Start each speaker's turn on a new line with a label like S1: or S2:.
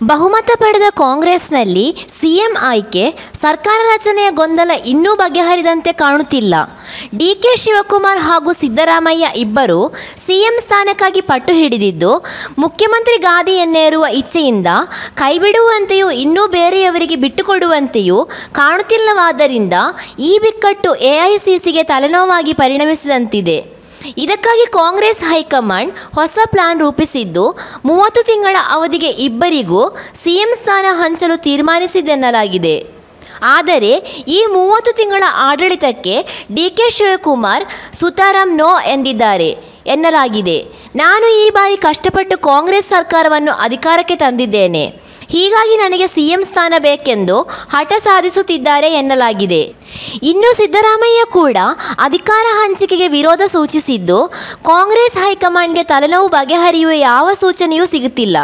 S1: ಬಹುಮತ ಪಡೆದ ಕಾಂಗ್ರೆಸ್ನಲ್ಲಿ ಸಿಎಂ ಆಯ್ಕೆ, ಸರ್ಕಾರ ರಚನೆಯ ಗೊಂದಲ ಇನ್ನೂ ಬಗೆಹರಿದಂತೆ ಕಾಣುತ್ತಿಲ್ಲ. ಡಿಕೆ ಶಿವಕುಮಾರ್ ಹಾಗೂ ಸಿದ್ದರಾಮಯ್ಯ ಇಬ್ಬರು ಸಿಎಂ ಸ್ಥಾನಕ್ಕಾಗಿ ಪಟ್ಟು ಹಿಡಿದಿದ್ದು, ಮುಖ್ಯಮಂತ್ರಿ ಗಾದಿಯನ್ನೇರುವ ಇಚ್ಛೆಯಿಂದ ಕೈಬಿಡುವಂತೆಯೂ ಇನ್ನೂ ಬೇರೆಯವರಿಗೆ ಬಿಟ್ಟುಕೊಡುವಂತೆಯೂ ಕಾಣುತ್ತಿಲ್ಲವಾದ್ದರಿಂದ ಈ ಬಿಕ್ಕಟ್ಟು ಎಐಸಿಸಿಗೆ ತಲೆನೋವಾಗಿ ಪರಿಣಮಿಸಿದಂತಿದೆ. ಇದಕ್ಕಾಗಿ ಕಾಂಗ್ರೆಸ್ ಹೈಕಮಾಂಡ್ ಹೊಸ ಪ್ಲಾನ್ ರೂಪಿಸಿದ್ದು, 30 ತಿಂಗಳ ಅವಧಿಗೆ ಇಬ್ಬರಿಗೂ ಸಿಎಂ ಸ್ಥಾನ ಹಂಚಲು ತೀರ್ಮಾನಿಸಿದೆನ್ನಲಾಗಿದೆ. ಆದರೆ ಈ 30 ತಿಂಗಳ ಆಡಳಿತಕ್ಕೆ ಡಿಕೆ ಶಿವಕುಮಾರ್ ಸುತಾರಾಂ ನೋ ಎಂದಿದ್ದಾರೆ ಎನ್ನಲಾಗಿದೆ. ನಾನು ಈ ಬಾರಿ ಕಷ್ಟಪಟ್ಟು ಕಾಂಗ್ರೆಸ್ ಸರ್ಕಾರವನ್ನು ಅಧಿಕಾರಕ್ಕೆ ತಂದಿದ್ದೇನೆ, ಹೀಗಾಗಿ ನನಗೆ ಸಿಎಂ ಸ್ಥಾನ ಬೇಕೆಂದು ಹಠ ಸಾಧಿಸುತ್ತಿದ್ದಾರೆ ಎನ್ನಲಾಗಿದೆ. ಇನ್ನು ಸಿದ್ದರಾಮಯ್ಯ ಕೂಡ ಅಧಿಕಾರ ಹಂಚಿಕೆಗೆ ವಿರೋಧ ಸೂಚಿಸಿದ್ದು, ಕಾಂಗ್ರೆಸ್ ಹೈಕಮಾಂಡ್ಗೆ ತಲೆನೋವು ಬಗೆಹರಿಯುವ ಯಾವ ಸೂಚನೆಯೂ ಸಿಗುತ್ತಿಲ್ಲ.